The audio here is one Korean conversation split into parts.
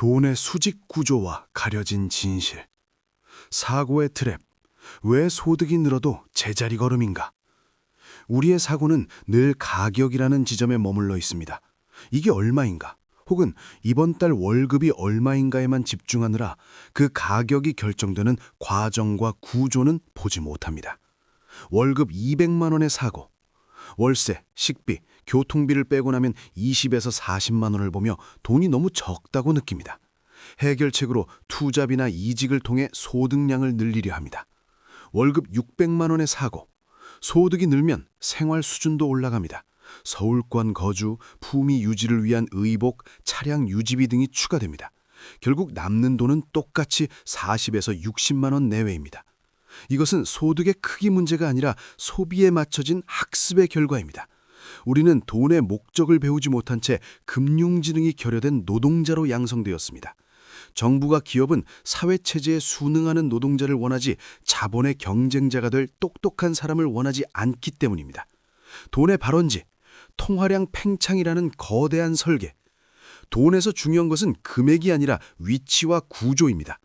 돈의 수직 구조와 가려진 진실. 사고의 트랩. 왜 소득이 늘어도 제자리 걸음인가? 우리의 사고는 늘 가격이라는 지점에 머물러 있습니다. 이게 얼마인가? 혹은 이번 달 월급이 얼마인가에만 집중하느라 그 가격이 결정되는 과정과 구조는 보지 못합니다. 월급 200만 원의 사고, 월세, 식비, 교통비를 빼고 나면 20에서 40만 원을 보며 돈이 너무 적다고 느낍니다. 해결책으로 투잡이나 이직을 통해 소득량을 늘리려 합니다. 월급 600만 원의 사고, 소득이 늘면 생활 수준도 올라갑니다. 서울권 거주, 품위 유지를 위한 의복, 차량 유지비 등이 추가됩니다. 결국 남는 돈은 똑같이 40에서 60만 원 내외입니다. 이것은 소득의 크기 문제가 아니라 소비에 맞춰진 학습의 결과입니다. 우리는 돈의 목적을 배우지 못한 채 금융지능이 결여된 노동자로 양성되었습니다. 정부가 기업은 사회체제에 순응하는 노동자를 원하지 자본의 경쟁자가 될 똑똑한 사람을 원하지 않기 때문입니다. 돈의 발원지, 통화량 팽창이라는 거대한 설계. 돈에서 중요한 것은 금액이 아니라 위치와 구조입니다.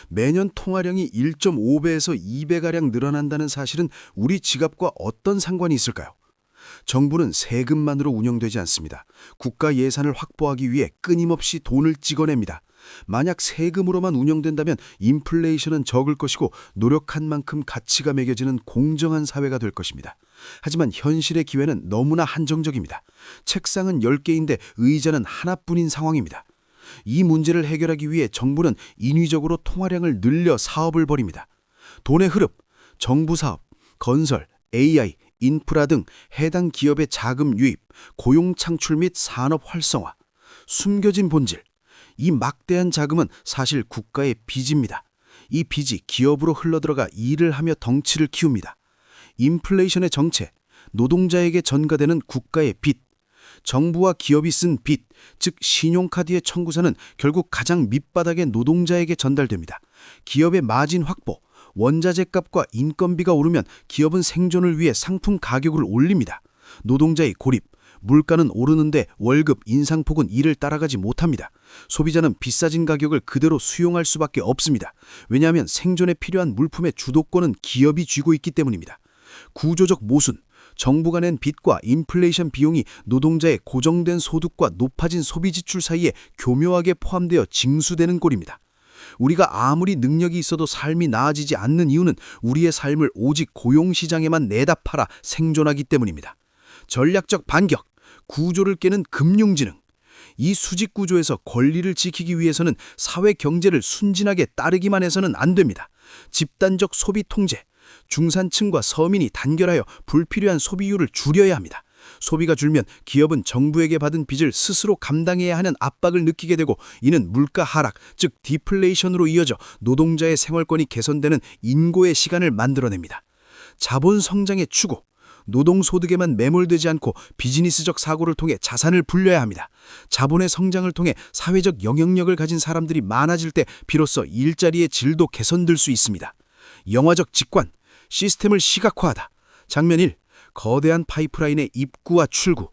매년 통화량이 1.5배에서 2배가량 늘어난다는 사실은 우리 지갑과 어떤 상관이 있을까요? 정부는 세금만으로 운영되지 않습니다. 국가 예산을 확보하기 위해 끊임없이 돈을 찍어냅니다. 만약 세금으로만 운영된다면 인플레이션은 적을 것이고 노력한 만큼 가치가 매겨지는 공정한 사회가 될 것입니다. 하지만 현실의 기회는 너무나 한정적입니다. 책상은 10개인데 의자는 하나뿐인 상황입니다. 이 문제를 해결하기 위해 정부는 인위적으로 통화량을 늘려 사업을 벌입니다. 돈의 흐름, 정부 사업, 건설, AI, 인프라 등 해당 기업의 자금 유입, 고용 창출 및 산업 활성화, 숨겨진 본질. 이 막대한 자금은 사실 국가의 빚입니다. 이 빚이 기업으로 흘러들어가 일을 하며 덩치를 키웁니다. 인플레이션의 정체, 노동자에게 전가되는 국가의 빚, 정부와 기업이 쓴 빚, 즉 신용카드의 청구서는 결국 가장 밑바닥의 노동자에게 전달됩니다. 기업의 마진 확보, 원자재 값과 인건비가 오르면 기업은 생존을 위해 상품 가격을 올립니다. 노동자의 고립, 물가는 오르는데 월급, 인상폭은 이를 따라가지 못합니다. 소비자는 비싸진 가격을 그대로 수용할 수밖에 없습니다. 왜냐하면 생존에 필요한 물품의 주도권은 기업이 쥐고 있기 때문입니다. 구조적 모순, 정부가 낸 빚과 인플레이션 비용이 노동자의 고정된 소득과 높아진 소비 지출 사이에 교묘하게 포함되어 징수되는 꼴입니다. 우리가 아무리 능력이 있어도 삶이 나아지지 않는 이유는 우리의 삶을 오직 고용시장에만 내다 팔아 생존하기 때문입니다. 전략적 반격, 구조를 깨는 금융지능. 이 수직 구조에서 권리를 지키기 위해서는 사회 경제를 순진하게 따르기만 해서는 안 됩니다. 집단적 소비 통제, 중산층과 서민이 단결하여 불필요한 소비율을 줄여야 합니다. 소비가 줄면 기업은 정부에게 받은 빚을 스스로 감당해야 하는 압박을 느끼게 되고 이는 물가 하락, 즉 디플레이션으로 이어져 노동자의 생활권이 개선되는 인고의 시간을 만들어냅니다. 자본 성장의 추구, 노동소득에만 매몰되지 않고 비즈니스적 사고를 통해 자산을 불려야 합니다. 자본의 성장을 통해 사회적 영향력을 가진 사람들이 많아질 때 비로소 일자리의 질도 개선될 수 있습니다. 영화적 직관, 시스템을 시각화하다. 장면 1. 거대한 파이프라인의 입구와 출구.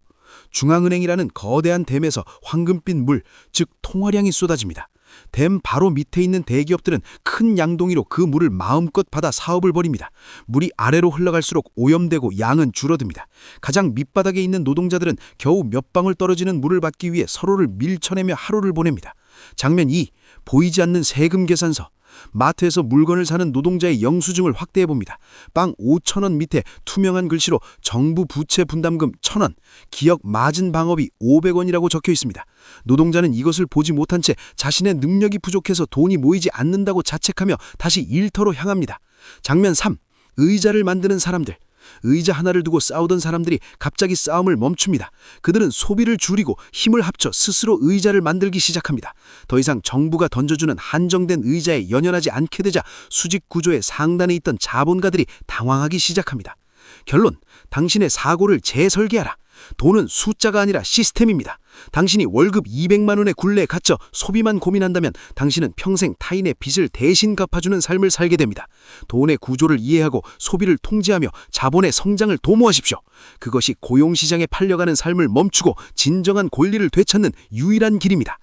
중앙은행이라는 거대한 댐에서 황금빛 물, 즉 통화량이 쏟아집니다. 댐 바로 밑에 있는 대기업들은 큰 양동이로 그 물을 마음껏 받아 사업을 벌입니다. 물이 아래로 흘러갈수록 오염되고 양은 줄어듭니다. 가장 밑바닥에 있는 노동자들은 겨우 몇 방울 떨어지는 물을 받기 위해 서로를 밀쳐내며 하루를 보냅니다. 장면 2. 보이지 않는 세금 계산서. 마트에서 물건을 사는 노동자의 영수증을 확대해봅니다. 빵 5,000원 밑에 투명한 글씨로 정부 부채 분담금 1,000원, 기업 마진 방업이 500원이라고 적혀 있습니다. 노동자는 이것을 보지 못한 채 자신의 능력이 부족해서 돈이 모이지 않는다고 자책하며 다시 일터로 향합니다. 장면 3. 의자를 만드는 사람들. 의자 하나를 두고 싸우던 사람들이 갑자기 싸움을 멈춥니다. 그들은 소비를 줄이고 힘을 합쳐 스스로 의자를 만들기 시작합니다. 더 이상 정부가 던져주는 한정된 의자에 연연하지 않게 되자 수직 구조의 상단에 있던 자본가들이 당황하기 시작합니다. 결론, 당신의 사고를 재설계하라. 돈은 숫자가 아니라 시스템입니다. 당신이 월급 200만 원의 굴레에 갇혀 소비만 고민한다면 당신은 평생 타인의 빚을 대신 갚아주는 삶을 살게 됩니다. 돈의 구조를 이해하고 소비를 통제하며 자본의 성장을 도모하십시오. 그것이 고용시장에 팔려가는 삶을 멈추고 진정한 권리를 되찾는 유일한 길입니다.